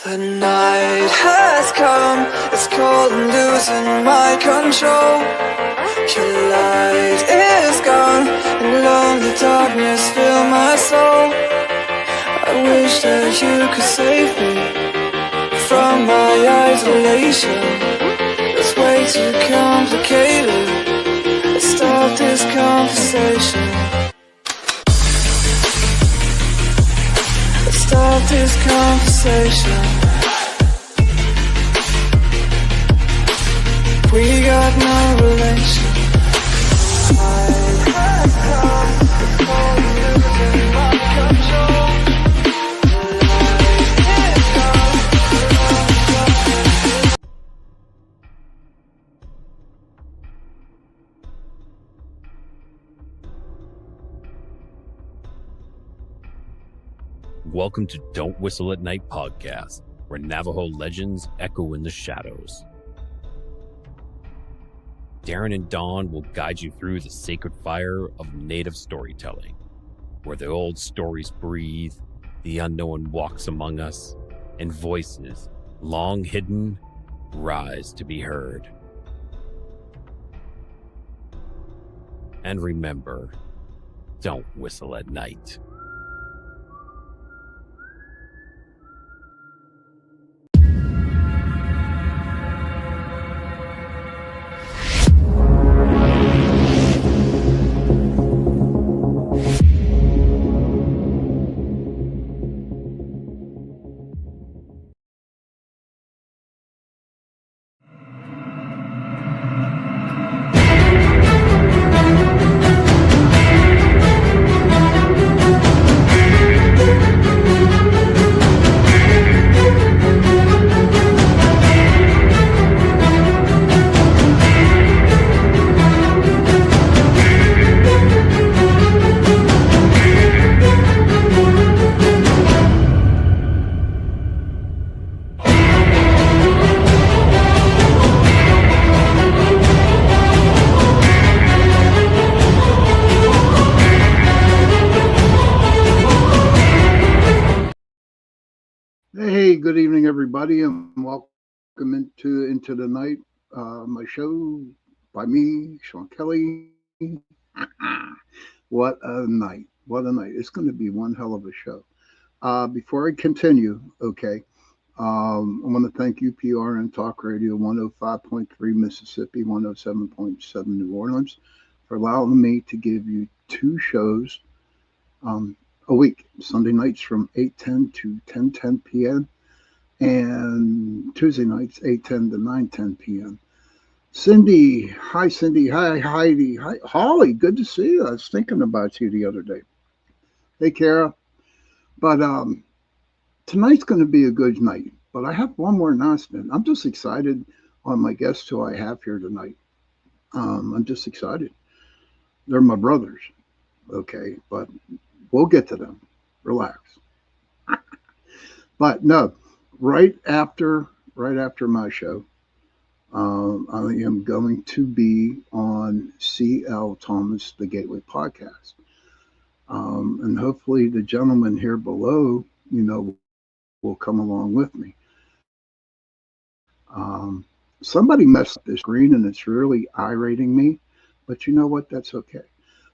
The night has come, it's cold and losing my control. Your light is gone, and lonely darkness fill my soul. I wish that you could save me from my isolation. It's way too complicated. Let's stop this conversation. Let's stop this conversation. We got no relation. I have come, it's cold and losing my control. Welcome to Don't Whistle at Night podcast, where Navajo legends echo in the shadows. Darren and Dawn will guide you through the sacred fire of native storytelling, where the old stories breathe, the unknown walks among us, and voices, long hidden, rise to be heard. And remember, don't whistle at night. Hey, good evening, everybody, and welcome into the night. My show by me, Sean Kelly. What a night! What a night! It's going to be one hell of a show. Before I continue, okay, I want to thank UPR and Talk Radio 105.3 Mississippi, 107.7 New Orleans for allowing me to give you two shows a week, Sunday nights from 8:10 to 10:10 p.m. and Tuesday nights 8:10 to 9:10 p.m. Cindy, hi Cindy, hi Heidi, hi Holly, good to see you. I was thinking about you the other day. Hey Kara, but tonight's going to be a good night. But I have one more announcement. I'm just excited on my guests who I have here tonight. I'm just excited. They're my brothers, okay, but we'll get to them. Relax. But no, right after my show, I am going to be on C.L. Thomas, the Gateway Podcast. And hopefully the gentleman here below, will come along with me. Somebody messed up the screen and it's really irating me, but you know what? That's okay.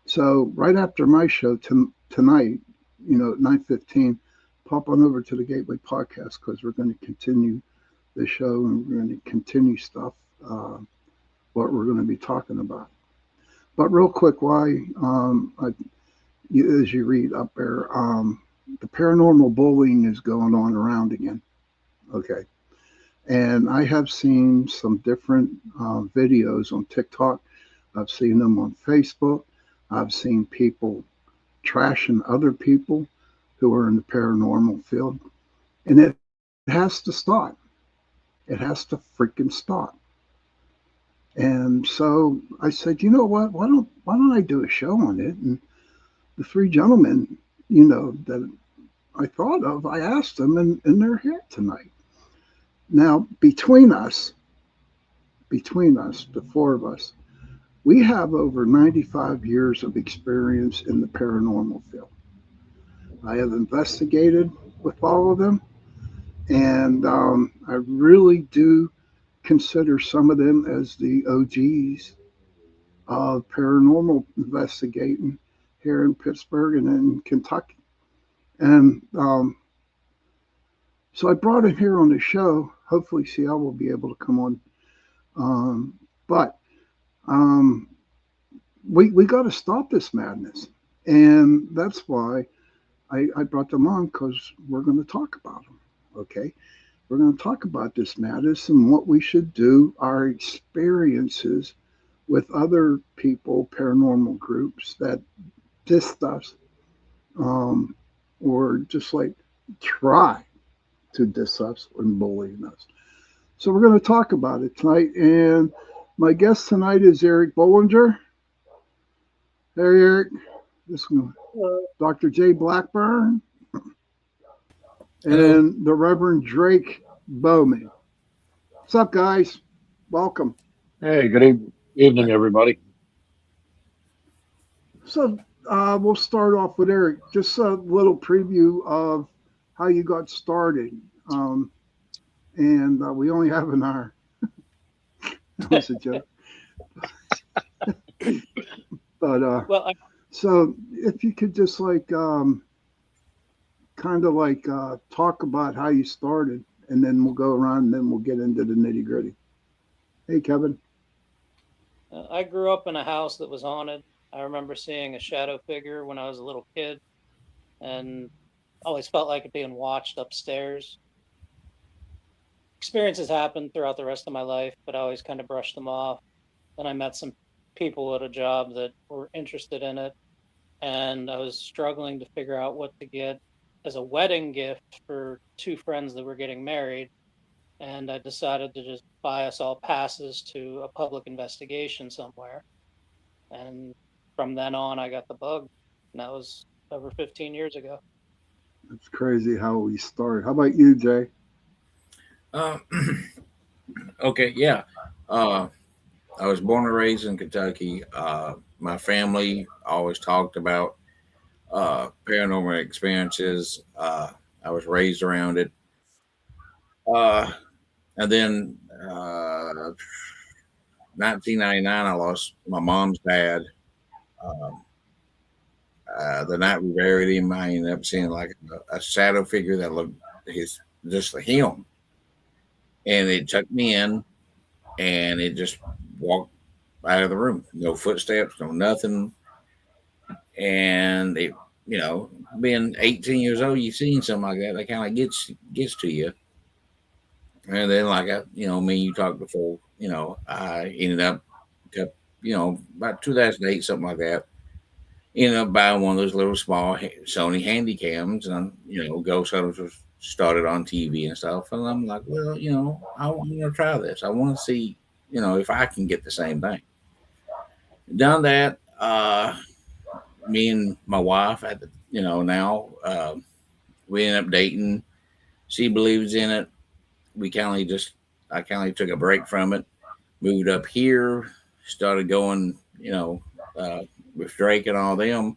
So right after my show tonight, at 9:15, pop on over to the Gateway Podcast because we're going to continue the show and we're going to continue stuff, what we're going to be talking about. But real quick, as you read up there, the paranormal bullying is going on around again. Okay. And I have seen some different videos on TikTok. I've seen them on Facebook. I've seen people trashing other people who are in the paranormal field. And it has to stop. It has to freaking stop. And so I said, you know what? Why don't I do a show on it? And the three gentlemen, that I thought of, I asked them and they're here tonight. Now, between us, the four of us, we have over 95 years of experience in the paranormal field. I have investigated with all of them, And I really do consider some of them as the OGs of paranormal investigating here in Pittsburgh and in Kentucky. And so I brought him here on the show. Hopefully, CL will be able to come on. But we got to stop this madness. And that's why I brought them on, because we're going to talk about them. Okay. We're going to talk about this madness and what we should do, our experiences with other people, paranormal groups that diss us, or just like try to diss us and bully us. So we're going to talk about it tonight. And my guest tonight is Eric Bollinger. Hey, Eric. This one, Dr. J. Blackburn and the Reverend Drake Bowan. What's up, guys? Welcome. Hey, good evening, everybody. So we'll start off with Eric. Just a little preview of how you got started. And we only have an hour. That was a joke. But so if you could just like kind of like talk about how you started, and then we'll go around and then we'll get into the nitty gritty. Hey, Kevin. I grew up in a house that was haunted. I remember seeing a shadow figure when I was a little kid, and always felt like it being watched upstairs. Experiences happened throughout the rest of my life, but I always kind of brushed them off. Then I met some people at a job that were interested in it, and I was struggling to figure out what to get as a wedding gift for two friends that were getting married. And I decided to just buy us all passes to a public investigation somewhere. And from then on, I got the bug. And that was over 15 years ago. That's crazy how we started. How about you, Jay? Okay, yeah. I was born and raised in Kentucky. My family always talked about paranormal experiences. I was raised around it. And then 1999, I lost my mom's dad. The night we buried him, I ended up seeing like a shadow figure that looked just like him. And it took me in, and it just walked out of the room. No footsteps, no nothing. And it, being 18 years old, you've seen something like that kind of gets to you. And then, like me and you talked before, I ended up, about 2008, something like that. Ended up buying one of those little small Sony handy cams, and Ghost Hunters was started on TV and stuff. And I'm like, well, I want to try this. I want to see, if I can get the same thing. Done that. Me and my wife at the, now we ended up dating. She believes in it. I kind of took a break from it, moved up here, started going, with Drake and all them,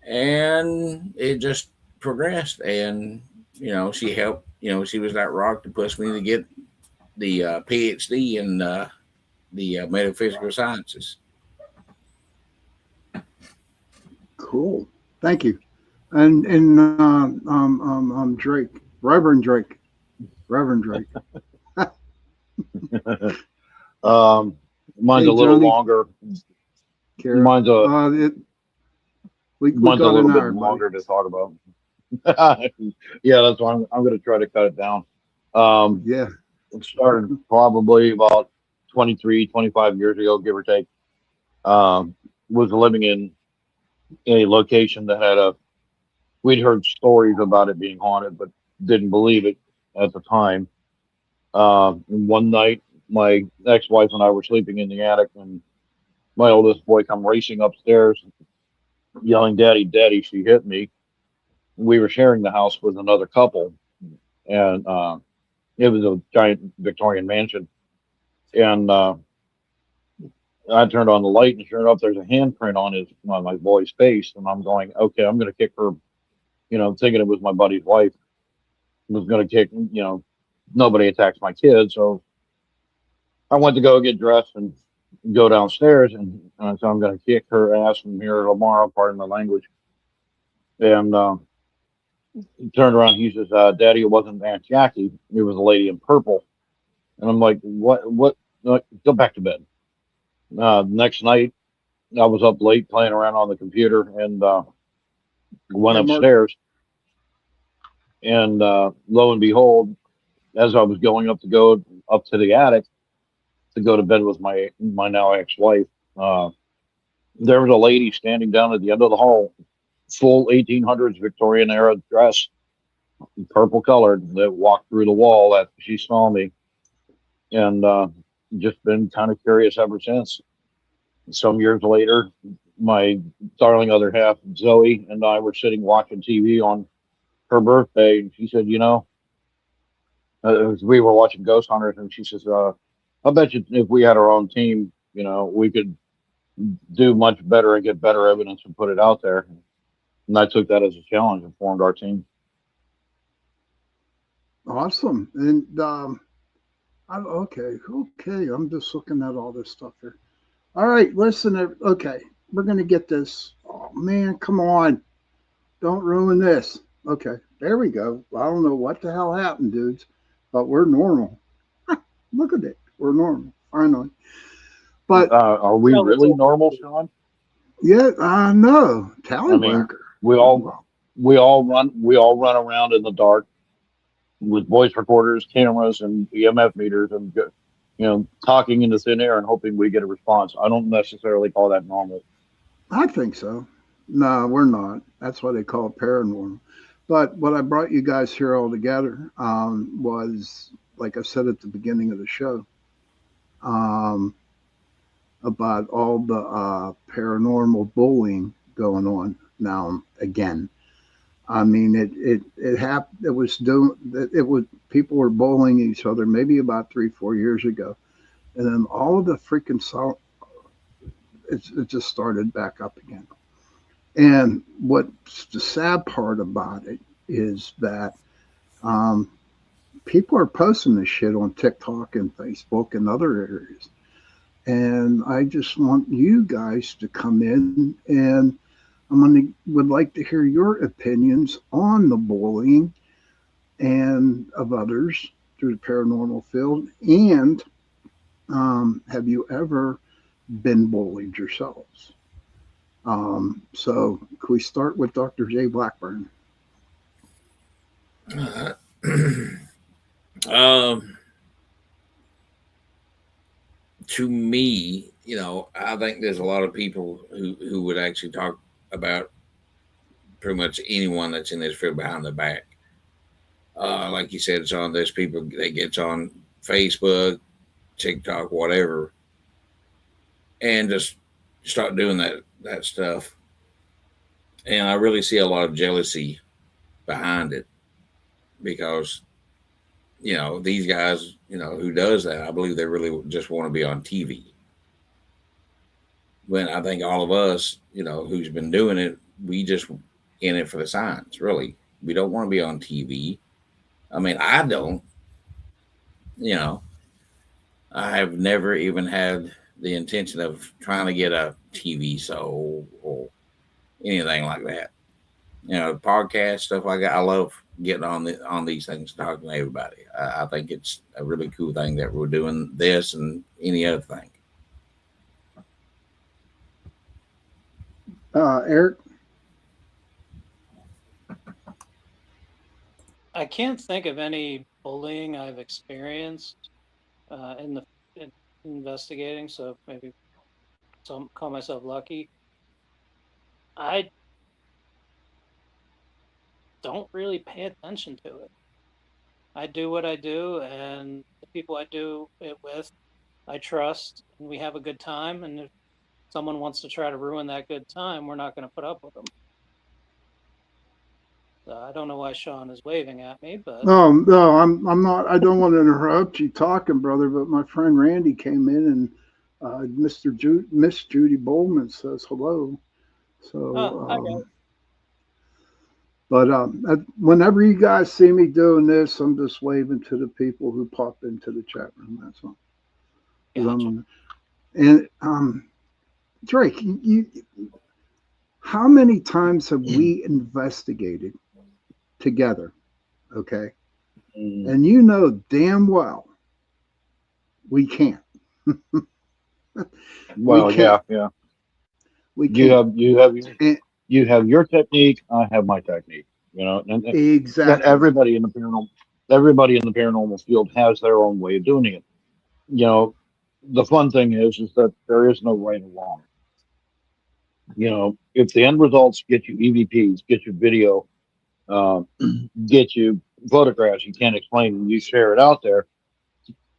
and it just progressed. And she helped. She was that rock to push me to get the PhD in the metaphysical sciences. Cool. Thank you. And Drake, Reverend Drake. Mine's Hey, a little Johnny. longer. Kara. Mine's a we mine's a got little an bit hour, longer to talk about. Yeah, that's why I'm going to try to cut it down. Yeah. It started probably about 23, 25 years ago, give or take. Was living in a location that we'd heard stories about it being haunted, but didn't believe it at the time. And one night, my ex-wife and I were sleeping in the attic, and my oldest boy come racing upstairs, yelling, "Daddy, Daddy!" She hit me. We were sharing the house with another couple, and it was a giant Victorian mansion. And I turned on the light, and sure enough, there's a handprint on my boy's face. And I'm going, okay, I'm going to kick her, thinking it was my buddy's wife. was going to kick, nobody attacks my kids. So I went to go get dressed and go downstairs, and so I'm going to kick her ass from here tomorrow, pardon my language. And he turned around, he says, Daddy, it wasn't Aunt Jackie, it was a lady in purple. And I'm like, what? Go back to bed. Next night, I was up late playing around on the computer and went Hey, Mark. upstairs. And lo and behold, as I was going up to go up to the attic to go to bed with my now ex-wife, there was a lady standing down at the end of the hall, full 1800s Victorian era dress, purple colored, that walked through the wall after she saw me, and just been kind of curious ever since. Some years later, my darling other half, Zoe, and I were sitting watching TV on her birthday, and she said, we were watching Ghost Hunters, and she says, I bet you if we had our own team, we could do much better and get better evidence and put it out there. And I took that as a challenge and formed our team. Awesome. And okay. I'm just looking at all this stuff here. All right, listen. Okay, we're gonna get this. Oh man, come on! Don't ruin this. Okay, there we go. I don't know what the hell happened, dudes, but we're normal. Look at it. We're normal finally. But are we really normal, Sean? yeah, I know. Tallywhacker. We all run around in the dark with voice recorders, cameras, and EMF meters, and talking into thin air and hoping we get a response. I don't necessarily call that normal. I think so. No, we're not. That's why they call it paranormal. But what I brought you guys here all together was, like I said at the beginning of the show, about all the paranormal bullying going on now again. I mean, it happened. It was people were bullying each other maybe about 3-4 years ago, and then all of the freaking it just started back up again. And what's the sad part about it is that people are posting this shit on TikTok and Facebook and other areas. And I just want you guys to come in, and would like to hear your opinions on the bullying and of others through the paranormal field. And have you ever been bullied yourselves? So can we start with Dr. J. Blackburn? To me, I think there's a lot of people who would actually talk about pretty much anyone that's in this field behind the back. Like you said, Sean, there's people that gets on Facebook, TikTok, whatever, and just start doing that stuff. And I really see a lot of jealousy behind it, because these guys, who does that, I believe they really just want to be on TV. When I think all of us, who's been doing it, we just in it for the science, really. We don't want to be on TV. I mean, I don't. I have never even had the intention of trying to get a TV show or anything like that. Podcast, stuff like that. I love getting on these things, talking to everybody. I think it's a really cool thing that we're doing this and any other thing. Eric? I can't think of any bullying I've experienced in investigating, so maybe call myself lucky. I don't really pay attention to it. I do what I do, and the people I do it with, I trust, and we have a good time. And if someone wants to try to ruin that good time, we're not going to put up with them. So I don't know why Sean is waving at me, but No, I'm not. I don't want to interrupt you talking, brother. But my friend Randy came in, and Miss Judy Bowman says hello. So, hi guys. But whenever you guys see me doing this, I'm just waving to the people who pop into the chat room. That's all. 'Cause Gotcha. And Drake, how many times have we investigated together? Okay, and you know damn well we can't. We Well, can't. yeah. We You can't. have you have And you have your technique. I have my technique. You know, and exactly. everybody in the paranormal field has their own way of doing it. You know, the fun thing is that there is no right or wrong. You know, if the end results get you EVPs, get you video, uh, get you photographs you can't explain, and you share it out there,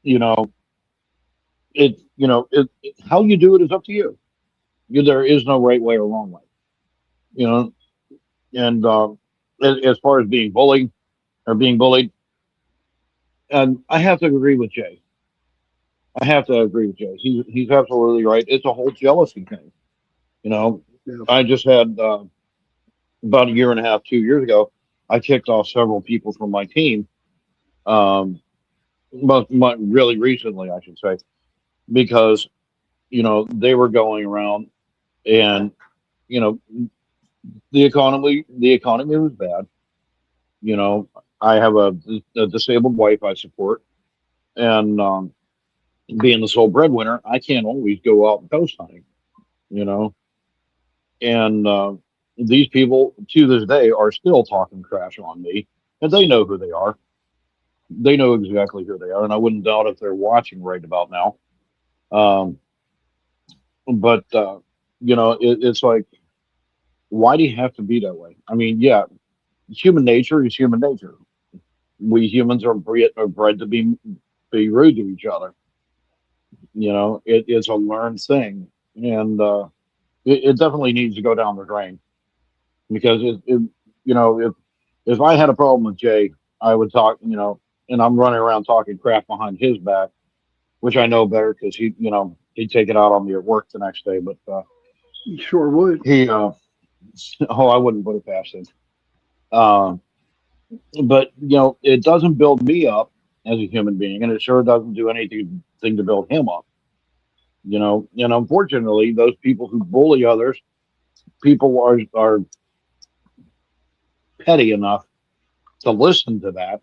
you know, how you do it is up to you. There is no right way or wrong way. You know, and as far as being bullied or being bullied, and I have to agree with Jay. I have to agree with Jay. He's absolutely right. It's a whole jealousy thing. You know, Yeah. I just had about a year and a half, 2 years ago, I kicked off several people from my team. Um, but really recently, I should say, because they were going around, and you know the economy was bad. You know, I have a disabled wife I support, and being the sole breadwinner, I can't always go out and ghost hunting. You know, and these people to this day are still talking trash on me, and they know who they are. They know exactly who they are, and I wouldn't doubt if they're watching right about now. Um, but it's like, why do you have to be that way? I mean, yeah, human nature is human nature. We humans are bred to be rude to each other. You know, it is a learned thing, and it definitely needs to go down the drain because if I had a problem with Jay, I would talk, and I'm running around talking crap behind his back, which I know better because he'd take it out on me at work the next day. But You sure would. he, oh, I wouldn't put it past him. Um, but it doesn't build me up as a human being, and it sure doesn't do anything to build him up. And unfortunately, those people who bully others, people are petty enough to listen to that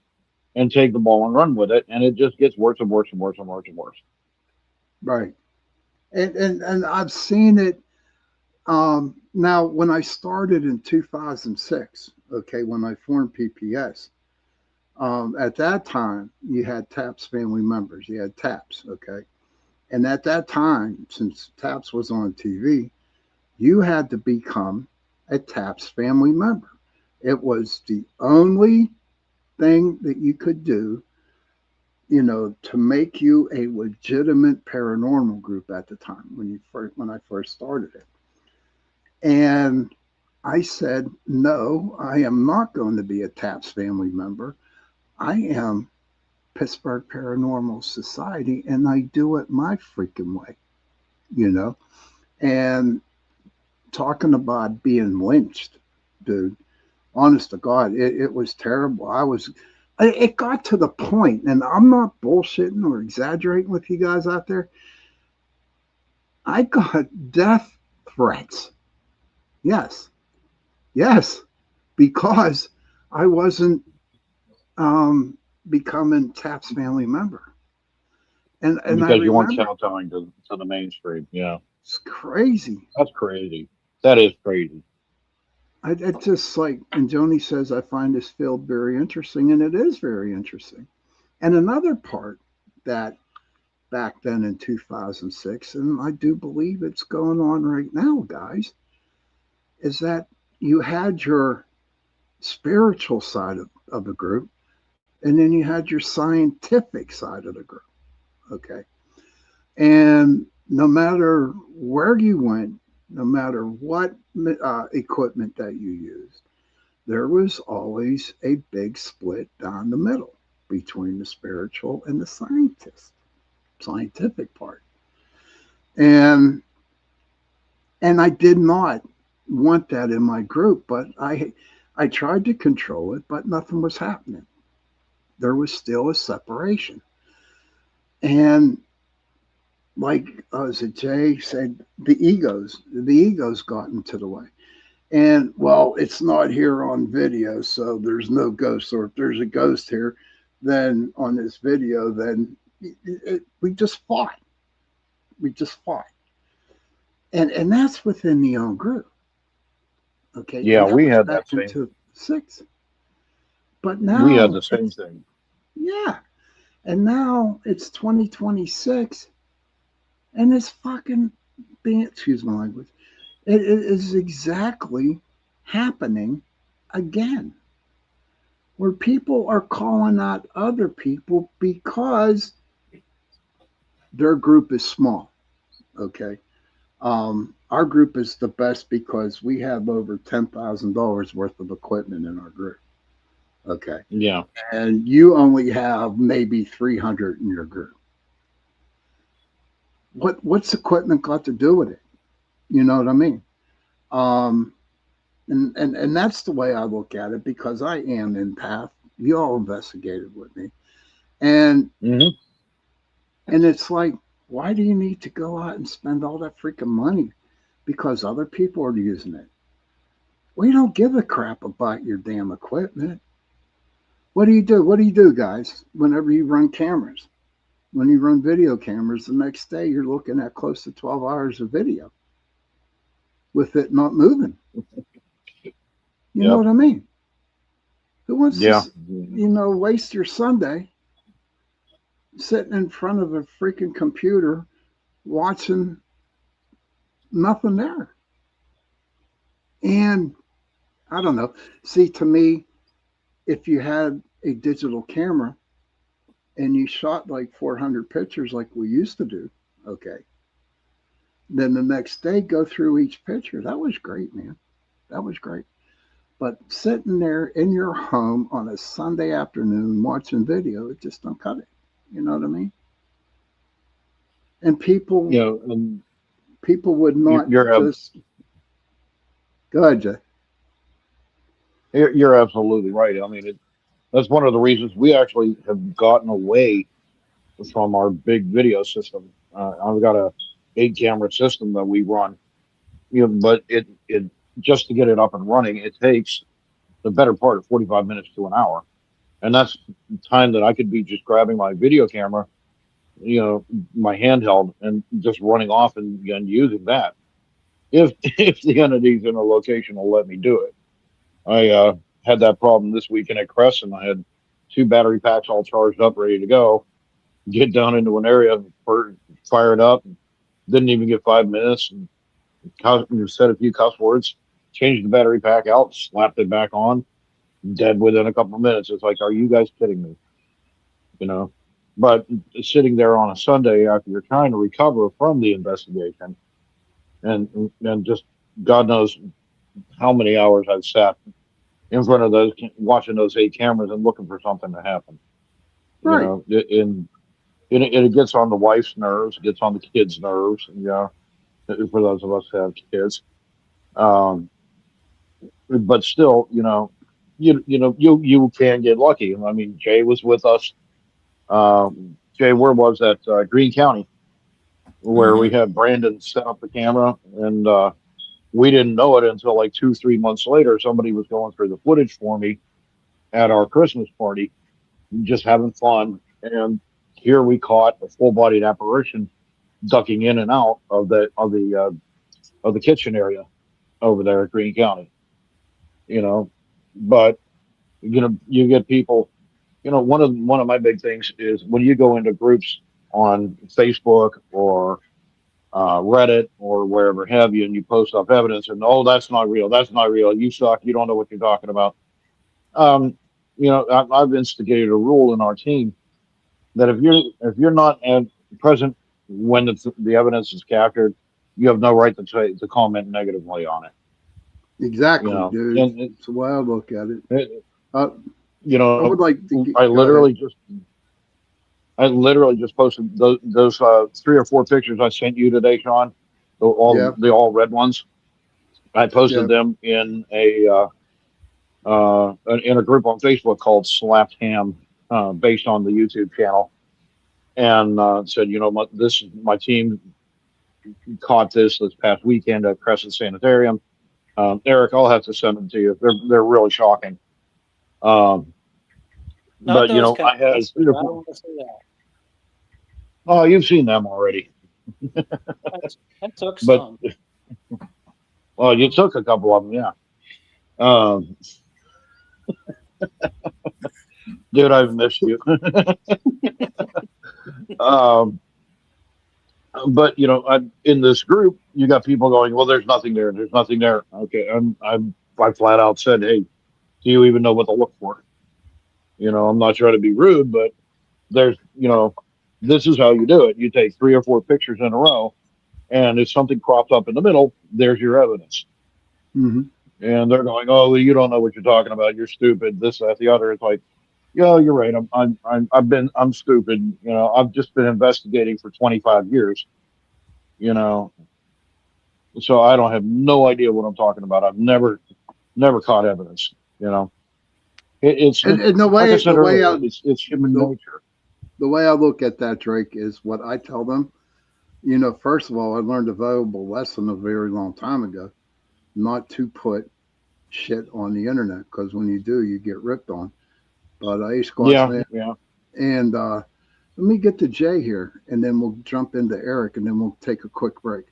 and take the ball and run with it, and it just gets worse and worse and worse and worse and worse. Right. And I've seen it. Now, when I started in 2006, okay, when I formed PPS, at that time you had TAPS family members. You had TAPS, okay, and at that time, since TAPS was on TV, you had to become a TAPS family member. It was the only thing that you could do, to make you a legitimate paranormal group at the time when I first started it. And I said, no, I am not going to be a TAPS family member. I am Pittsburgh Paranormal Society, and I do it my freaking way, you know. And talking about being lynched, dude, honest to God, it was terrible. It got to the point, and I'm not bullshitting or exaggerating with you guys out there. I got death threats. Yes, yes, because I wasn't becoming TAPS family member. And I Because you weren't remember kowtowing to the mainstream. Yeah, it's crazy. that's crazy. That is crazy. I just like, and Joni says, I find this field very interesting, and it is very interesting. And another part that back then in 2006, and I do believe it's going on right now, guys, is that you had your spiritual side of the group, and then you had your scientific side of the group. Okay. And no matter where you went, no matter what equipment that you used, there was always a big split down the middle between the spiritual and the scientific part. And I did not want that in my group, but I I tried to control it, but nothing was happening. There was still a separation. And like as Jay said, the egos got into the way. And well, it's not here on video, so there's no ghost. Or if there's a ghost here, then on this video, then we just fought. We just fought. And that's within the own group. Okay. Yeah, And that we was had back that same. into six. But We had now the same it's, thing. yeah. And now it's 2026 and it's fucking being, excuse my language, it is exactly happening again, where people are calling out other people because their group is small. Okay. Our group is the best because we have over $10,000 worth of equipment in our group. Okay. Yeah. And you only have maybe 300 in your group. What's equipment got to do with it? You know what I mean? Um, and that's the way I look at it because I am empath. You all investigated with me, and hmm and it's like, why do you need to go out and spend all that freaking money? Because other people are using it. We don't give a crap about your damn equipment. What do you do? What do you do, guys? Whenever you run cameras, when you run video cameras, the next day you're looking at close to 12 hours of video with it not moving. You know Yep. what I mean? Who wants Yeah. to, waste your Sunday sitting in front of a freaking computer watching nothing there? And I don't know. See, to me, if you had a digital camera and you shot like 400 pictures like we used to do, okay, then the next day go through each picture. That was great, man. That was great. But sitting there in your home on a Sunday afternoon watching video, it just don't cut it. You know what I mean? And people You know, people would you're not you're, ab- just go ahead, Jay. you're absolutely right. I mean, that's one of the reasons we actually have gotten away from our big video system. I've got a 8 camera system that we run. But it just to get it up and running, it takes the better part of 45 minutes to an hour, and that's time that I could be just grabbing my video camera, my handheld, and just running off and using that. If if the entities in a location will let me do it. I had that problem this weekend at Crescent. I had 2 battery packs all charged up, ready to go. Get down into an area, fire it up. Didn't even get 5 minutes, and said a few cuss words. Changed the battery pack out, slapped it back on. Dead within a couple of minutes. It's like, are you guys kidding me? You know. But sitting there on a Sunday after you're trying to recover from the investigation, and just God knows how many hours I've sat in front of those, watching those 8 cameras and looking for something to happen. Right. It gets on the wife's nerves, it gets on the kids' nerves. For those of us who have kids, um, but still, you can get lucky. I mean, Jay was with us. Jay, where was that? Greene County, where we Mm-hmm. had Brandon set up the camera, and we didn't know it until like 2, 3 months later. Somebody was going through the footage for me at our Christmas party, just having fun, and here we caught a full-bodied apparition ducking in and out of the kitchen area over there at Greene County. You know, but you get people. One of my big things is when you go into groups on Facebook or Reddit or wherever have you, and you post up evidence, and oh, that's not real. That's not real. You suck. You don't know what you're talking about. Um, I've instigated a rule in our team that if you're not present when the evidence is captured, you have no right to comment negatively on it. Exactly, dude. And It's the way I look at it. it, Uh, you I know, would like to I go ahead. literally just posted those 3 or 4 pictures I sent you today, Sean. Yeah, The all red ones. I posted yeah, them in a in a group on Facebook called Slapped Ham, based on the YouTube channel, and said, this my team caught this past weekend at Crescent Sanitarium. Eric, I'll have to send them to you. They're really shocking. Um, Not but those kind I had of things. I don't want to see that. oh, you've seen them already. I took But some. well, you took a couple of them, yeah. Um, dude, I've missed you. um, but in this group, you got people going, well, there's nothing there. There's nothing there. Okay, I flat out said, hey, do you even know what to look for? I'm not trying to be rude, but there's, this is how you do it. You take 3 or 4 pictures in a row, and if something cropped up in the middle, there's your evidence. Mm-hmm. And they're going, oh, well, you don't know what you're talking about. You're stupid. This, that, the other. It's like, yeah, you're right. I'm stupid. I've just been investigating for 25 years. So I don't have no idea what I'm talking about. I've never caught evidence. It's And the like I way said the way earlier, I it's human the, nature. the way I look at that, Drake, is what I tell them. First of all, I learned a valuable lesson a very long time ago, not to put shit on the internet, because when you do, you get ripped on. But I used to go out Yeah, there yeah. and let me get to Jay here, and then we'll jump into Eric, and then we'll take a quick break.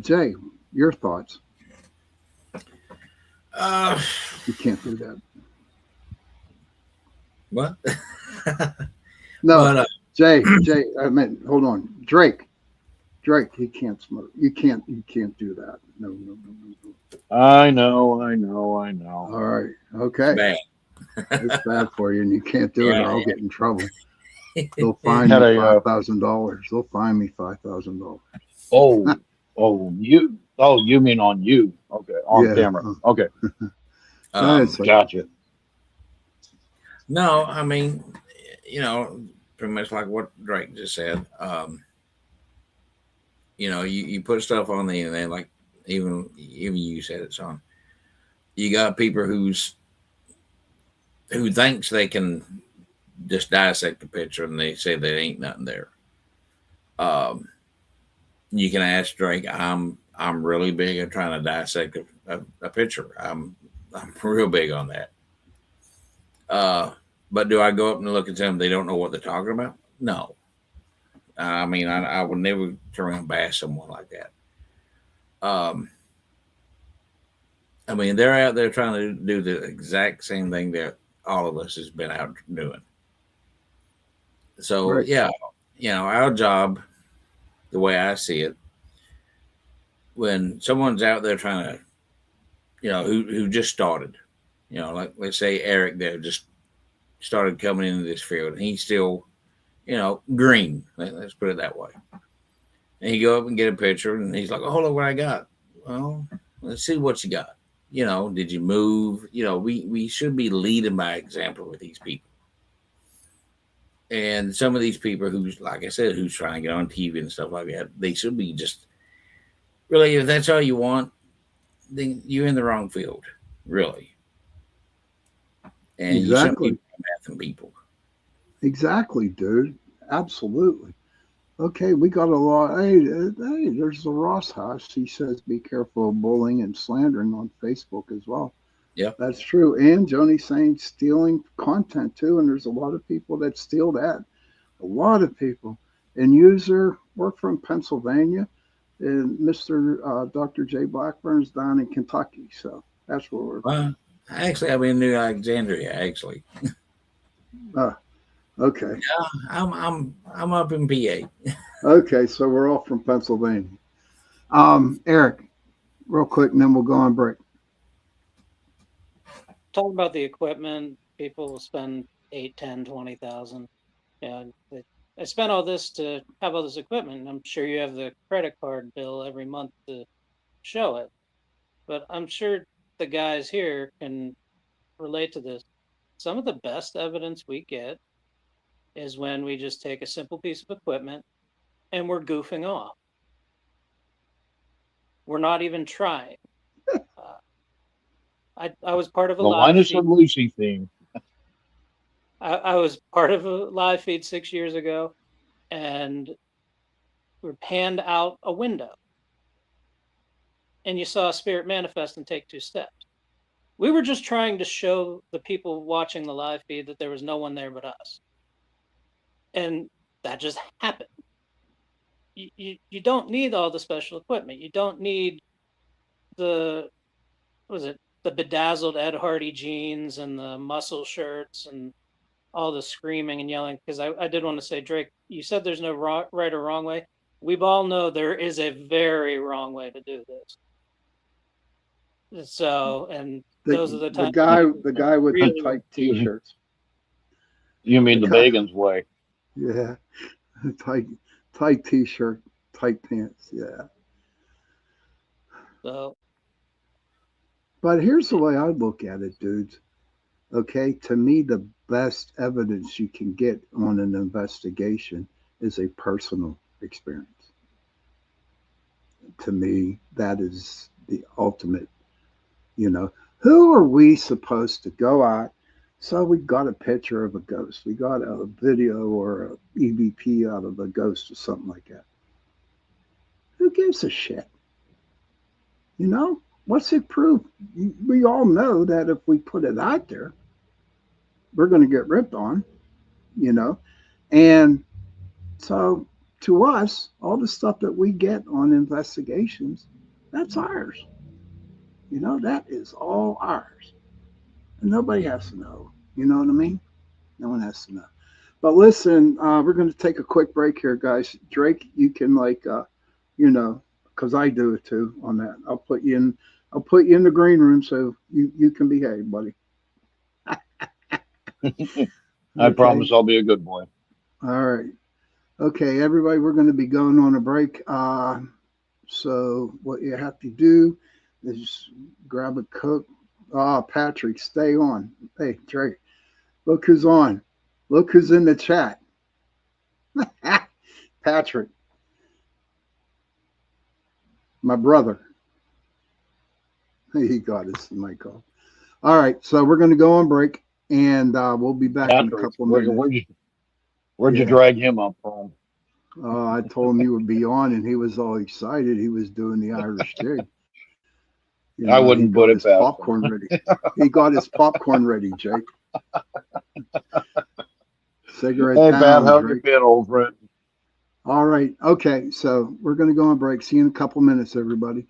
Jay, your thoughts? Uh, You can't do that. what? No, But Jay. I meant, hold on, Drake. He can't smoke. You can't do that. No. I know. All right. it's Okay. bad. It's bad for you, and you can't do it, Yeah. or I'll get in trouble. They'll fine Had me a $5,000. They'll fine me $5,000. oh you mean on you? Okay, on Yeah. camera. Okay, It's like, gotcha. No, I mean, pretty much like what Drake just said. You put stuff on the internet, like even you said it, son. You got people who thinks they can just dissect the picture and they say there ain't nothing there. Um, you can ask Drake. I'm really big at trying to dissect a picture. I'm real big on that. Uh, but do I go up and look at them? They don't know what they're talking about. No, I mean I would never turn around and bash someone like that. Um, I mean they're out there trying to do the exact same thing that all of us has been out doing. So right. yeah, our job, the way I see it, when someone's out there trying to, who just started, like let's say Eric there just started coming into this field and he's still, green. Let's put it that way. And he go up and get a picture and he's like, oh, look what I got. Well, let's see what you got. Did you move? We should be leading by example with these people. And some of these people who's, like I said, who's trying to get on TV and stuff like that, they should be just really, if that's all you want, then you're in the wrong field, really. And you shouldn't be Exactly. mathing people. Exactly, dude. Absolutely. Okay, we got a lot. Hey, there's the Ross House. He says be careful of bullying and slandering on Facebook as well. Yeah. That's true. And Joni's saying stealing content too. And there's a lot of people that steal that. A lot of people. And user, we're from Pennsylvania. And Mr. Dr. J. Blackburn's down in Kentucky. So that's where we're Well, actually, I'm in New Alexandria. Actually, okay. yeah, I'm up in PA. Okay, so we're all from Pennsylvania. Eric, real quick, and then we'll go on break. Talking about the equipment, people will spend 8, 10, 20,000. I spent all this to have all this equipment. I'm sure you have the credit card bill every month to show it. But I'm sure the guys here can relate to this. Some of the best evidence we get is when we just take a simple piece of equipment and we're goofing off. We're not even trying. I was part of a The live Linus feed. and Lucy theme. I was part of a live feed 6 years ago, and we were panned out a window, and you saw a spirit manifest and take 2 steps. We were just trying to show the people watching the live feed that there was no one there but us, and that just happened. You don't need all the special equipment. You don't need the the bedazzled Ed Hardy jeans and the muscle shirts and all the screaming and yelling. Because I did want to say, Drake, you said there's no right or wrong way. We all know there is a very wrong way to do this. So, and those are the times. The guy with really the tight t-shirts. You mean the Bagans way? Yeah, tight t-shirt, tight pants. Yeah. So, but here's the way I look at it, dudes. Okay, to me, the best evidence you can get on an investigation is a personal experience. To me, that is the ultimate. You know, who are we supposed to go out? So we got a picture of a ghost. We got a video or a EVP out of a ghost or something like that. Who gives a shit? You know, what's it prove? We all know that if we put it out there, we're going to get ripped on, you know. And so to us, all the stuff that we get on investigations, that's ours. You know, that is all ours. And nobody has to know. You know what I mean? No one has to know. But listen, we're going to take a quick break here, guys. Drake, you can you know, because I do it too on that. I'll put you in the green room so you can behave, buddy. I promise I'll be a good boy. All right. Okay, everybody, we're going to be going on a break. So what you have to do is grab a Coke. Patrick, stay on. Hey, Drake, look who's on. Look who's in the chat. Patrick, my brother. He got his mic off. All right, so we're going to go on break, and we'll be back in a couple of minutes. Where'd you drag him up from? I told him you would be on, and he was all excited. He was doing the Irish jig. You know, I wouldn't put it past popcorn ready. He got his popcorn ready, Jake. Cigarette Hey, down, Pat, how you Drake. been, old friend? All right. Okay, so we're going to go on break. See you in a couple minutes, everybody.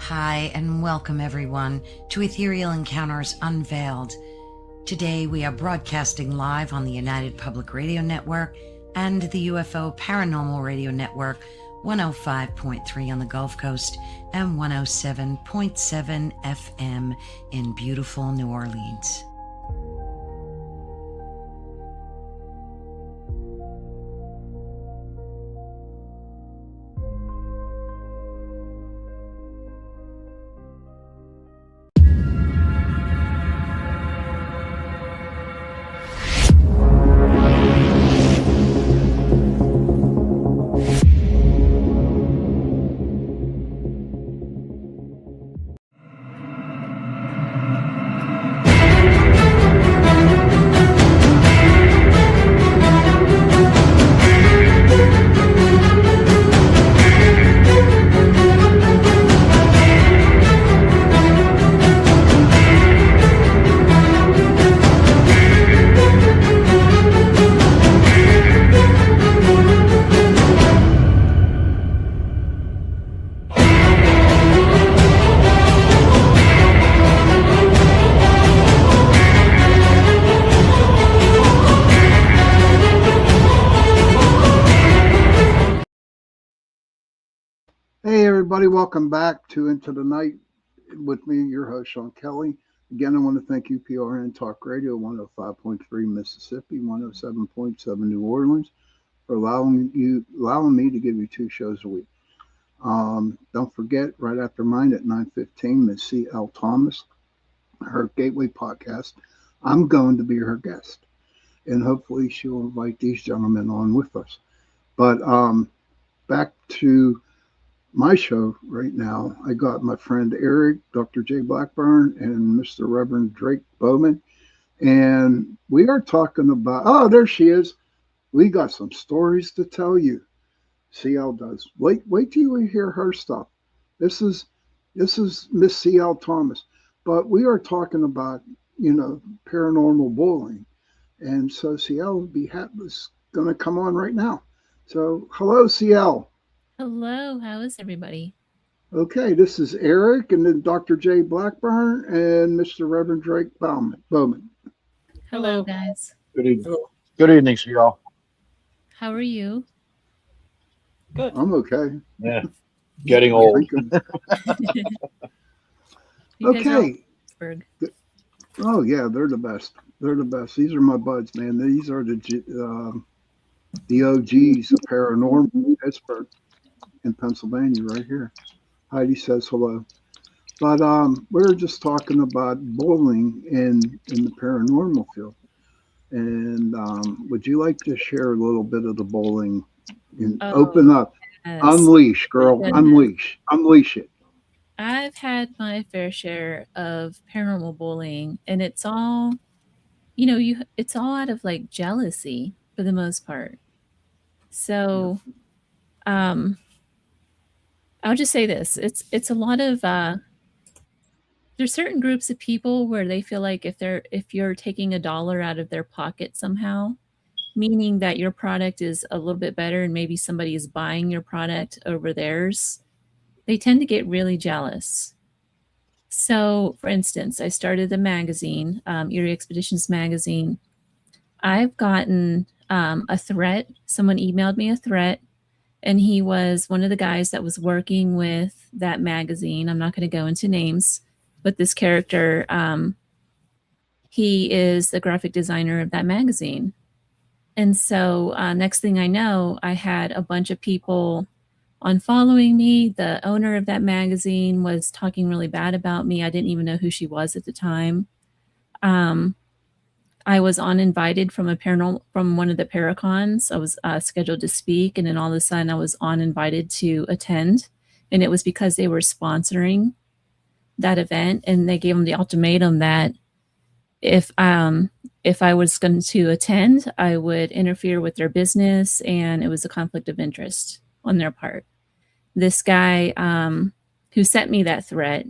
Hi, and welcome everyone to Ethereal Encounters Unveiled. Today we are broadcasting live on the United Public Radio Network and the UFO Paranormal Radio Network, 105.3 on the Gulf Coast and 107.7 FM in beautiful New Orleans. everybody. Welcome back to Into the Night with me, your host, Sean Kelly. Again, I want to thank UPRN Talk Radio 105.3 Mississippi, 107.7 New Orleans for allowing me to give you 2 shows a week. Don't forget, right after mine at 9:15, Miss C.L. Thomas, her Gateway podcast. I'm going to be her guest, and hopefully she'll invite these gentlemen on with us. But back to my show right now. I got my friend Eric, Dr. J. Blackburn, and Mr. Reverend Drake Bowan. And we are talking about, oh, there she is. We got some stories to tell you. CL does. Wait till you hear her stuff. This is Miss CL Thomas. But we are talking about, paranormal bullying. And so CL is going to come on right now. So hello, CL. Hello, how is everybody? Okay, this is Eric and then Dr. J. Blackburn and Mr. Reverend Drake Bowman. Hello, guys. Good evening. Good evening, y'all. How are you? Good. I'm okay. Yeah, getting old. You guys are Okay. Pittsburgh. Oh yeah, they're the best. They're the best. These are my buds, man. These are the OGs of paranormal in Pittsburgh, in Pennsylvania, right here. Heidi says hello. But we're just talking about bullying in the paranormal field. And would you like to share a little bit of the bullying? And open up, yes. Unleash, girl, unleash it. I've had my fair share of paranormal bullying, and it's all, it's all out of like jealousy for the most part. So, I'll just say this: it's a lot of there's certain groups of people where they feel like if you're taking $1 out of their pocket somehow, meaning that your product is a little bit better and maybe somebody is buying your product over theirs, they tend to get really jealous. So, for instance, I started the magazine, Erie Expeditions magazine. I've gotten a threat. Someone emailed me a threat, and he was one of the guys that was working with that magazine. I'm not going to go into names, but this character, he is the graphic designer of that magazine. And so next thing I know, I had a bunch of people unfollowing me. The owner of that magazine was talking really bad about me. I didn't even know who she was at the time. I was uninvited from one of the Paracons. I was scheduled to speak, and then all of a sudden I was uninvited to attend. And it was because they were sponsoring that event, and they gave them the ultimatum that if I was going to attend, I would interfere with their business, and it was a conflict of interest on their part. This guy who sent me that threat,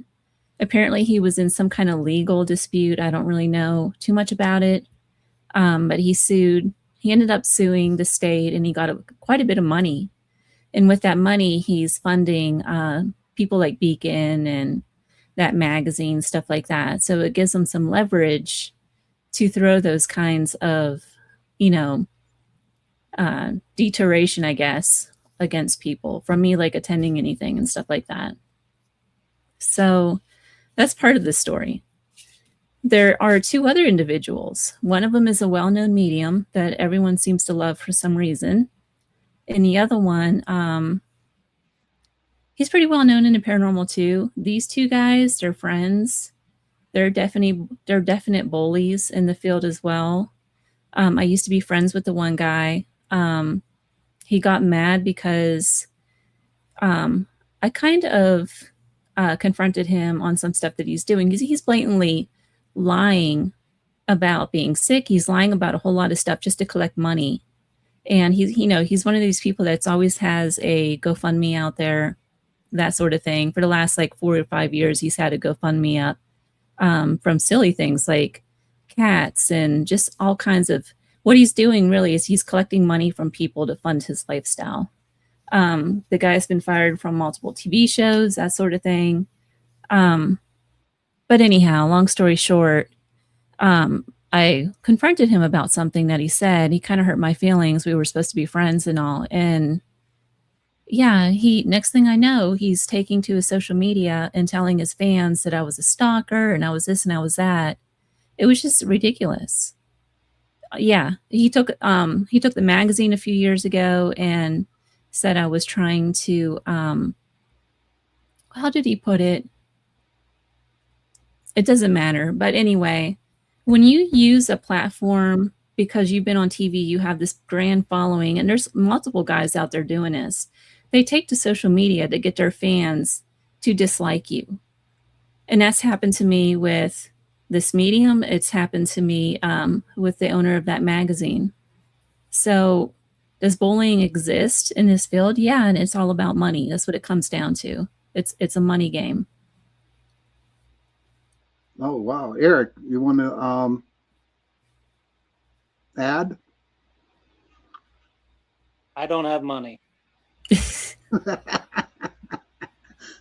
apparently he was in some kind of legal dispute. I don't really know too much about it, but he ended up suing the state, and he got quite a bit of money. And with that money, he's funding people like Beacon and that magazine, stuff like that. So it gives them some leverage to throw those kinds of, deterioration, I guess, against people from me, like attending anything and stuff like that. So that's part of the story. There are 2 other individuals. One of them is a well-known medium that everyone seems to love for some reason. And the other one, he's pretty well known in the paranormal too. These 2 guys, they're friends. They're definite bullies in the field as well. I used to be friends with the one guy. He got mad because I kind of confronted him on some stuff that he's doing. He's blatantly lying about being sick. He's lying about a whole lot of stuff just to collect money. And he's one of these people that's always has a GoFundMe out there, that sort of thing. For the last like 4 or 5 years, he's had a GoFundMe up from silly things like cats and just all kinds of. What he's doing really is he's collecting money from people to fund his lifestyle. The guy's been fired from multiple TV shows, that sort of thing. But anyhow, long story short, I confronted him about something that he said. He kind of hurt my feelings. We were supposed to be friends and all. And Yeah, next thing I know, he's taking to his social media and telling his fans that I was a stalker and I was this and I was that. It was just ridiculous. Yeah, he took the magazine a few years ago and said I was trying to how did he put it? It doesn't matter. But anyway, when you use a platform because you've been on TV, you have this grand following, and there's multiple guys out there doing this. They take to social media to get their fans to dislike you. And that's happened to me with this medium. It's happened to me with the owner of that magazine. So does bullying exist in this field? Yeah, and it's all about money. That's what it comes down to. It's a money game. Oh wow, Eric, you want to add? I don't have money.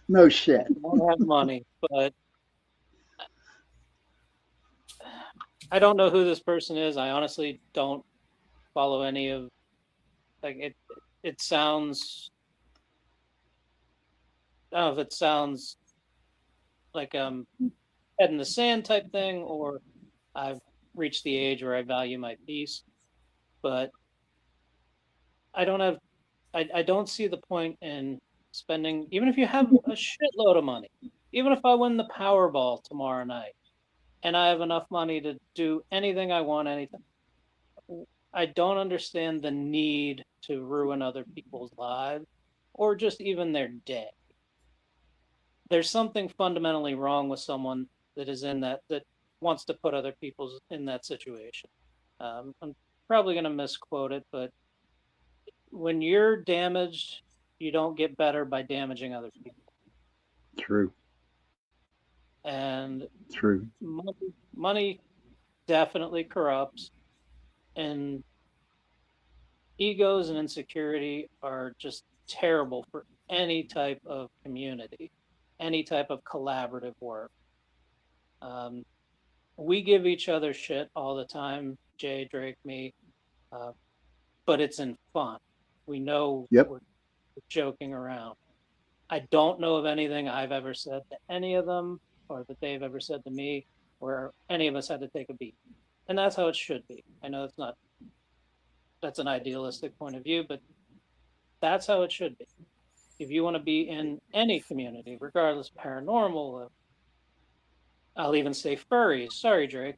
No shit. I don't have money, but I don't know who this person is. I honestly don't follow any of it. It sounds. I don't know if it sounds like head in the sand type thing, or I've reached the age where I value my peace. But I don't see the point in spending, even if you have a shitload of money, even if I win the Powerball tomorrow night and I have enough money to do anything I want, anything. I don't understand the need to ruin other people's lives or just even their day. There's something fundamentally wrong with someone that is in that wants to put other people in that situation. I'm probably going to misquote it, but when you're damaged, you don't get better by damaging other people. True. And True. money definitely corrupts, and egos and insecurity are just terrible for any type of community, any type of collaborative work. We give each other shit all the time, Jay, Drake, me, but it's in fun. We know we're joking around. I don't know of anything I've ever said to any of them or that they've ever said to me where any of us had to take a beat. And that's how it should be. I know that's an idealistic point of view, but that's how it should be. If you want to be in any community, regardless of paranormal, I'll even say furries. Sorry, Drake.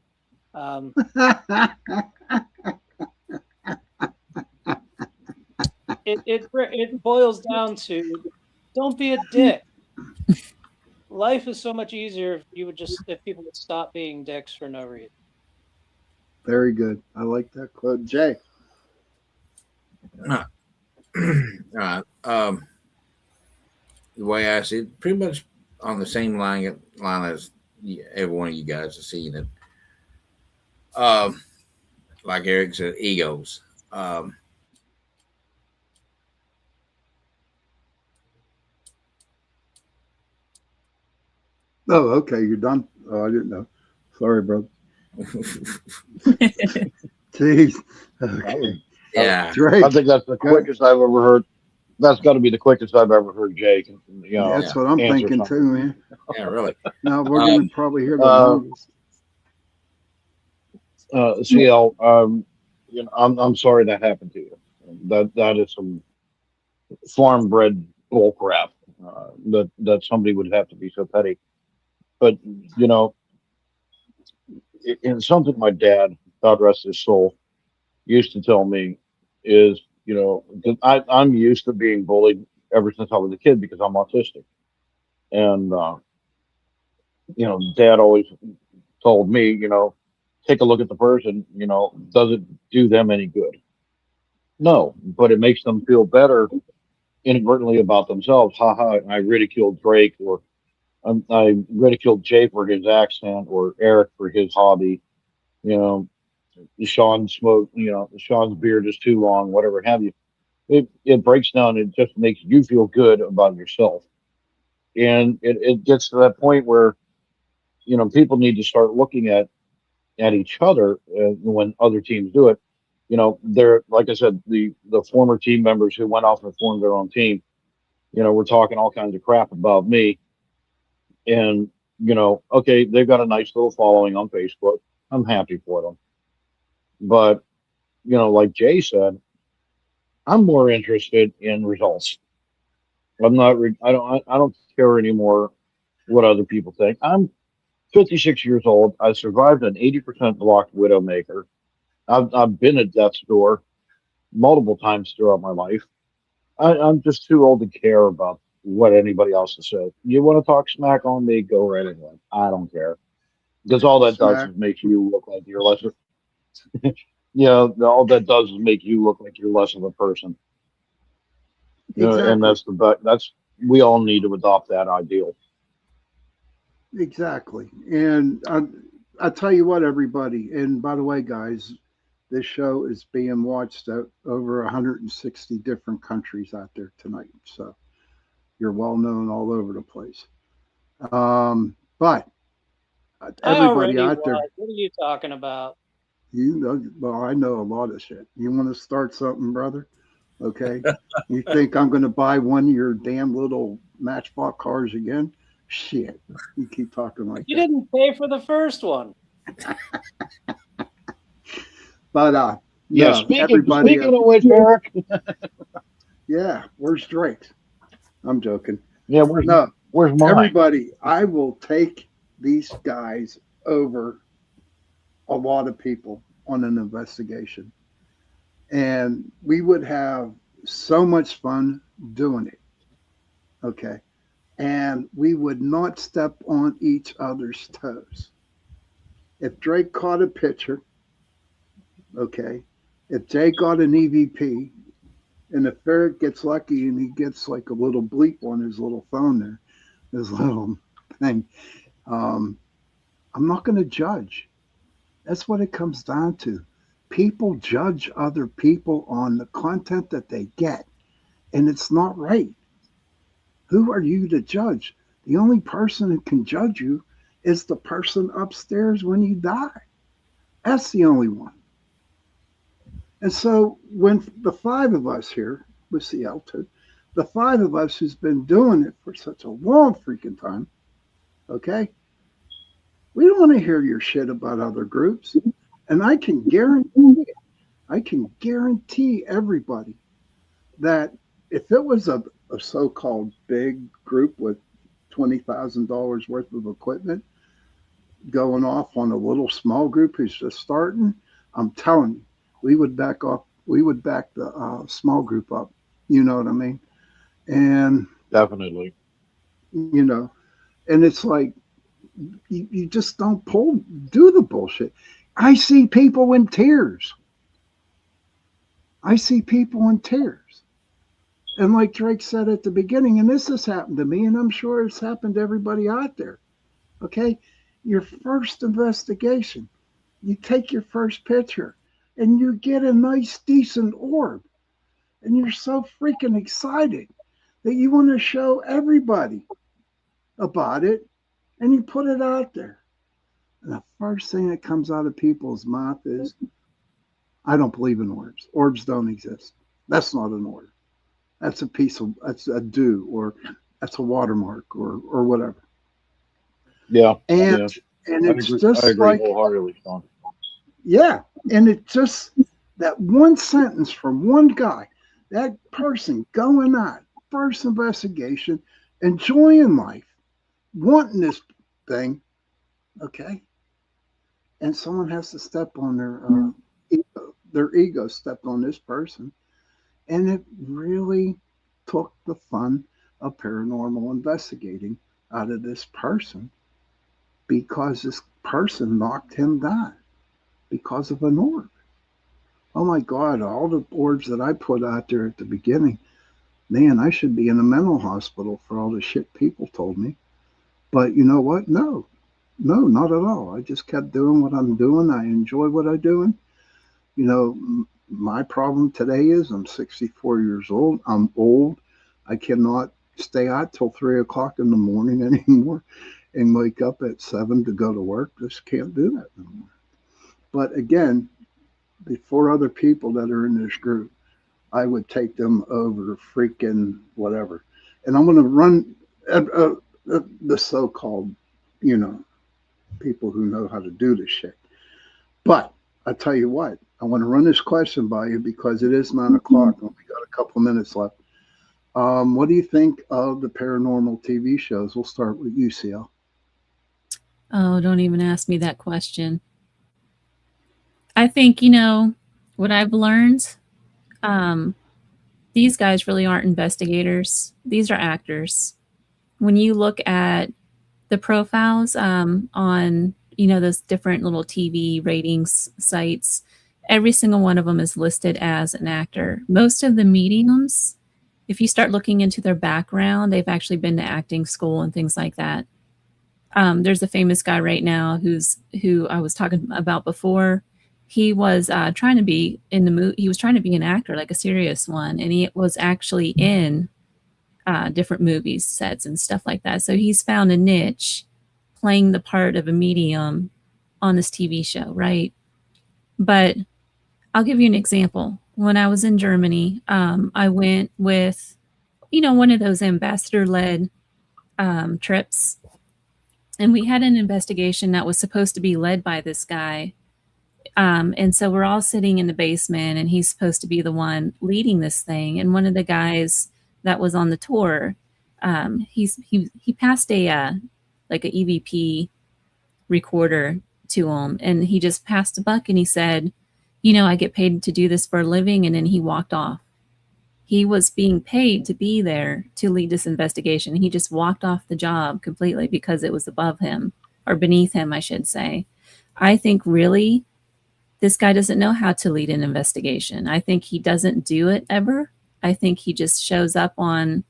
It boils down to don't be a dick. Life is so much easier if people would stop being dicks for no reason. Very good. I like that quote, Jay. The way I see it, pretty much on the same line as every one of you guys are seeing it. Like Eric said, egos. Oh, okay. You're done. Oh, I didn't know. Sorry, bro. Jeez. Okay. Yeah. Drake. I think that's the quickest I've ever heard. That's got to be the quickest I've ever heard Jake. You know, that's what I'm thinking too, man. Yeah, really. Now we're going to probably hear the longest. CL, you know, I'm sorry that happened to you. That is some farm bred bull crap. That somebody would have to be so petty. But you know, and something my dad, God rest his soul, used to tell me is, you know, I'm used to being bullied ever since I was a kid because I'm autistic, and you know, Dad always told me, you know, take a look at the person, you know, does it do them any good? No, but it makes them feel better inadvertently about themselves. Haha, I ridiculed Drake, or I ridiculed Jay for his accent, or Eric for his hobby. You know, Sean's beard is too long, whatever have you. It breaks down. It just makes you feel good about yourself. And it gets to that point where, you know, people need to start looking at each other when other teams do it. You know, they're, like I said, the former team members who went off and formed their own team, We're talking all kinds of crap about me. And, okay, they've got a nice little following on Facebook. I'm happy for them. But, like Jay said, I'm more interested in results. I'm not, I don't care anymore what other people think. I'm 56 years old. I survived an 80% blocked widowmaker. I've been at death's door multiple times throughout my life. I'm just too old to care about what anybody else has said. You want to talk smack on me? Go right ahead. I don't care. Because all that does Smack. is make you look like you're less of, all that does is make you look like you're less of a person. And Exactly. that's we all need to adopt that ideal. Exactly. And I tell you what, everybody, and by the way, guys, this show is being watched at over 160 different countries out there tonight. So you're well known all over the place. But I everybody already out there, was. What are you talking about? you know, well, I know a lot of shit. You want to start something, brother? Okay. You think I'm going to buy one of your damn little Matchbox cars again? Shit. You keep talking like You that. didn't pay for the first one. But Yeah, no, everybody. speaking of which, Eric. Yeah, where's Drake? I'm joking. Yeah, No, where's mine? everybody. I will take these guys over a lot of people on an investigation, and we would have so much fun doing it. Okay, and we would not step on each other's toes. If Drake caught a pitcher, okay, if Jay got an EVP, and if Ferret gets lucky and he gets like a little bleep on his little phone there, his little thing, um, I'm not going to judge. That's what it comes down to. People judge other people on the content that they get, and it's not right. Who are you to judge? The only person who can judge you is the person upstairs when you die. That's the only one. And so when the five of us here with CL2, the five of us who's been doing it for such a long freaking time, okay, we don't want to hear your shit about other groups. And I can guarantee everybody that if it was a so-called big group with $20,000 worth of equipment going off on a little small group who's just starting, I'm telling you, we would back off. We would back the small group up. You know what I mean? And Definitely. And it's like you just don't do the bullshit. I see people in tears. I see people in tears. And like Drake said at the beginning, and this has happened to me, and I'm sure it's happened to everybody out there. Okay? Your first investigation, you take your first picture, and you get a nice, decent orb. And you're so freaking excited that you want to show everybody about it, and you put it out there. And the first thing that comes out of people's mouth is, I don't believe in orbs. Orbs don't exist. That's not an orb. That's that's a dew, or that's a watermark, or whatever. Yeah. And Yeah. and I it's agree. just I agree like, wholeheartedly, Sean. yeah. And it just, that one sentence from one guy, that person going on, first investigation, enjoying life, wanting this thing, okay? And someone has to step on their ego stepped on this person. And it really took the fun of paranormal investigating out of this person, because this person knocked him down because of an orb. Oh my God, all the orbs that I put out there at the beginning, man, I should be in a mental hospital for all the shit people told me. But you know what? No, not at all. I just kept doing what I'm doing. I enjoy what I'm doing. My problem today is I'm 64 years old. I'm old. I cannot stay out till 3 o'clock in the morning anymore and wake up at 7 to go to work. Just can't do that anymore. But again, the four other people that are in this group, I would take them over freaking whatever. and I'm going to run the so-called, people who know how to do this shit. But I tell you what, I want to run this question by you because it is 9 o'clock and we got a couple minutes left. What do you think of the paranormal TV shows? We'll start with you, CL. Oh, don't even ask me that question. I think, what I've learned, these guys really aren't investigators. These are actors. When you look at the profiles on, those different little TV ratings sites, every single one of them is listed as an actor. Most of the mediums, if you start looking into their background, they've actually been to acting school and things like that. There's a famous guy right now who I was talking about before. He was trying to be in the movie. He was trying to be an actor, like a serious one, and he was actually in different movies, sets, and stuff like that. So he's found a niche, playing the part of a medium on this TV show, right? But I'll give you an example. When I was in Germany, I went with, one of those ambassador-led trips, and we had an investigation that was supposed to be led by this guy. And so we're all sitting in the basement, and he's supposed to be the one leading this thing. And one of the guys that was on the tour, he passed a like a EVP recorder to him, and he just passed a buck, and he said, I get paid to do this for a living. And then he walked off. He was being paid to be there to lead this investigation. He just walked off the job completely because it was above him, or beneath him, I should say. I think really this guy doesn't know how to lead an investigation. I think he doesn't do it ever. I think he just shows up on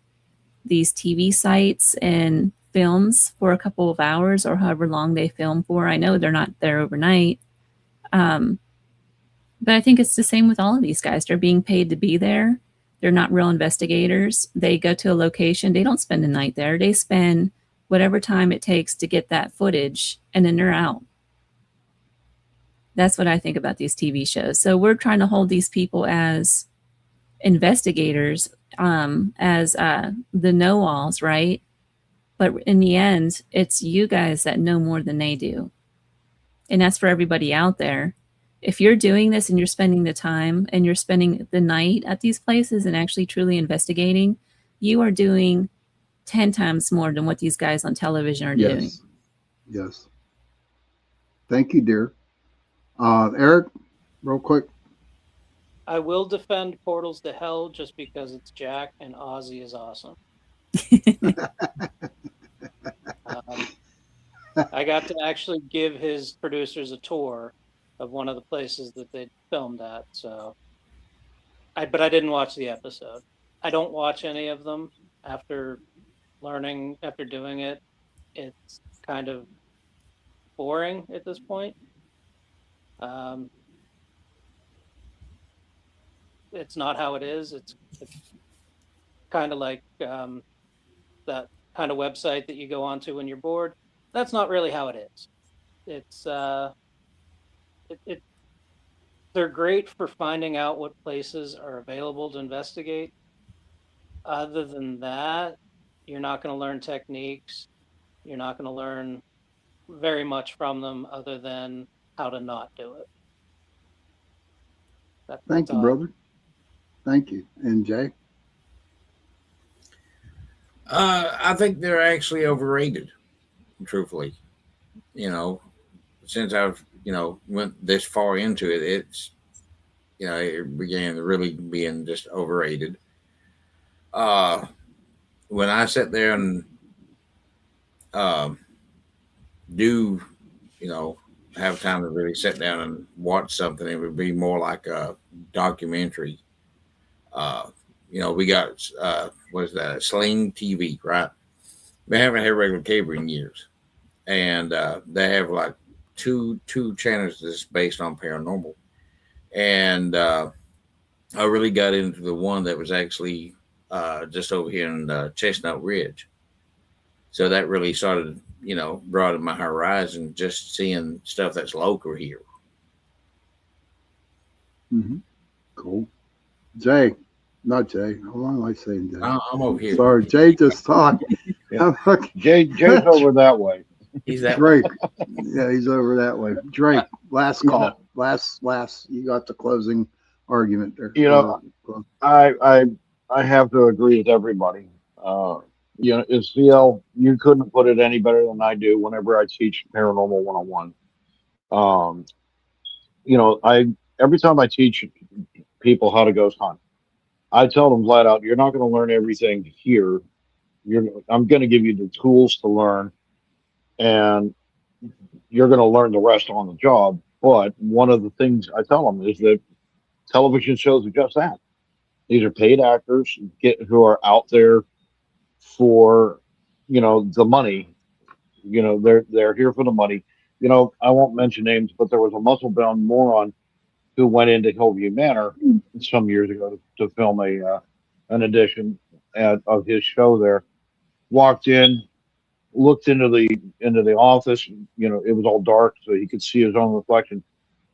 these TV sites and films for a couple of hours or however long they film for. I know they're not there overnight. But I think it's the same with all of these guys. They're being paid to be there. They're not real investigators. They go to a location. They don't spend the night there. They spend whatever time it takes to get that footage, and then they're out. That's what I think about these TV shows. So we're trying to hold these people as investigators, as the know-alls, right? But in the end, it's you guys that know more than they do. And that's for everybody out there. If you're doing this and you're spending the time and you're spending the night at these places and actually truly investigating, you are doing 10 times more than what these guys on television are doing. Yes. Thank you, dear. Eric, real quick. I will defend Portals to Hell just because it's Jack and Ozzy is awesome. I got to actually give his producers a tour of one of the places that they filmed at. But I didn't watch the episode. I don't watch any of them after doing it. It's kind of boring at this point. It's not how it is. It's kind of like that kind of website that you go onto when you're bored. That's not really how it is. It's they're great for finding out what places are available to investigate. Other than that, you're not going to learn techniques. You're not going to learn very much from them other than how to not do it. Thank you, brother. Thank you. And Jay? I think they're actually overrated, truthfully. Since I've, went this far into it, it's, it began really being just overrated. When I sit there and do, have time to really sit down and watch something, it would be more like a documentary. We got what is that? Sling TV, right? They haven't had regular cable in years, and they have like two channels that's based on paranormal. And I really got into the one that was actually just over here in Chestnut Ridge. So that really started, broadened my horizon, just seeing stuff that's local here. Mm-hmm. Cool. Jay, Not Jay. Why am I saying Jay? I'm over here. Sorry, Jay just talked. Yeah. Jay's over that way. He's that Drake. way. Yeah, he's over that way. Drake, last You call. know- Last. You got the closing argument there. You know, I have to agree with everybody. You know, as CL, you couldn't put it any better than I do whenever I teach paranormal 101. Um, you know, every time I teach people how to ghost hunt, I tell them flat out, you're not going to learn everything here. I'm going to give you the tools to learn, and you're going to learn the rest on the job. But one of the things I tell them is that television shows are just that. These are paid actors who are out there for, you know, the money. You know, they're here for the money. You know, I won't mention names, but there was a muscle-bound moron who went into Hillview Manor some years ago to film an edition of his show there. Walked in, looked into the office. You know, it was all dark, so he could see his own reflection.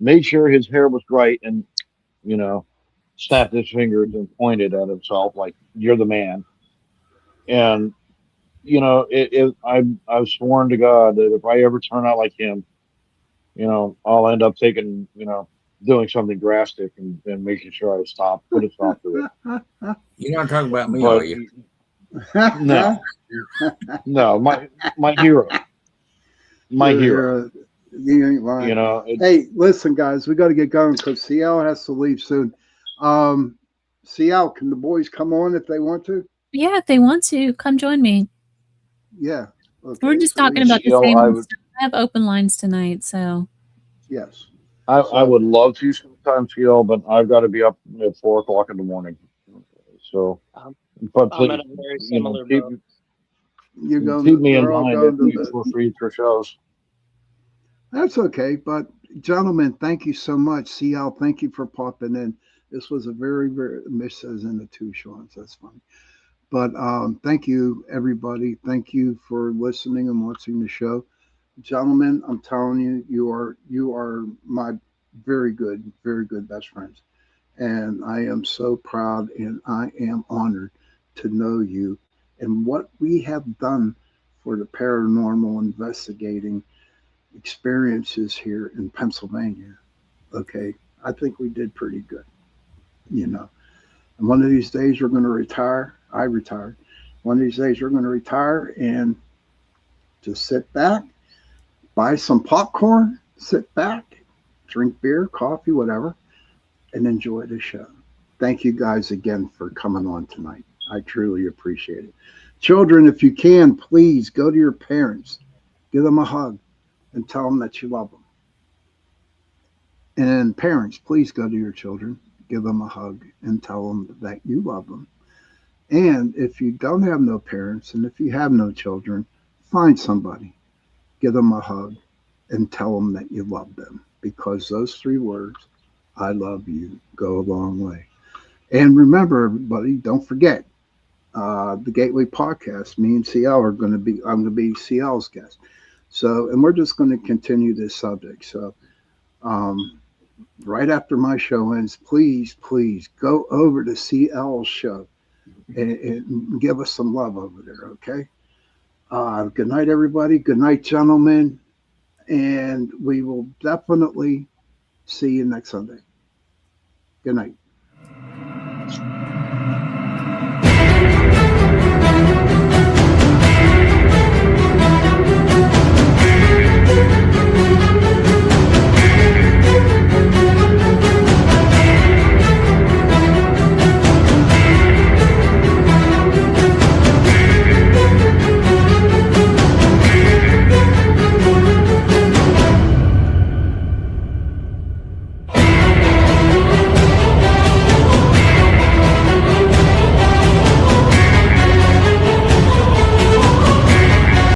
Made sure his hair was right, and you know, snapped his fingers and pointed at himself like, "You're the man." And you know, I've sworn to God that if I ever turn out like him, you know, I'll end up taking, you know, doing something drastic and making sure I put a stop to it. You're not talking about me, But are you? no, no, my hero, my hero. You ain't lying. You know, Hey, listen, guys, we got to get going because CL has to leave soon. CL, can the boys come on if they want to? Yeah, if they want to, come join me. Yeah. Okay, We're just so talking about the CL, same I old would- stuff. I have open lines tonight, so Yes. I would love to sometimes, CL, but I've got to be up at 4 o'clock in the morning. So, but I'm in please, a very you know, similar boat. You're going keep me in they're all mind going to for future shows. That's okay. But, gentlemen, thank you so much. CL, thank you for popping in. This was a very, very, Miss says in the two Sean's. That's funny. But thank you, everybody. Thank you for listening and watching the show. Gentlemen, I'm telling you, you are my very good best friends. And I am so proud and I am honored to know you and what we have done for the paranormal investigating experiences here in Pennsylvania. Okay. I think we did pretty good, you know. And one of these days we're going to retire. I retired. One of these days we're going to retire and just sit back, buy some popcorn, sit back, drink beer, coffee, whatever, and enjoy the show. Thank you guys again for coming on tonight. I truly appreciate it. Children, if you can, please go to your parents, give them a hug, and tell them that you love them. And parents, please go to your children, give them a hug, and tell them that you love them. And if you don't have no parents, and if you have no children, find somebody, give them a hug, and tell them that you love them. Because those three words, I love you, go a long way. And remember, everybody, don't forget the Gateway Podcast. Me and CL I'm going to be CL's guest. So, and we're just going to continue this subject. So, right after my show ends, please go over to CL's show and give us some love over there. Okay. Good night, everybody. Good night, gentlemen. And we will definitely see you next Sunday. Good night.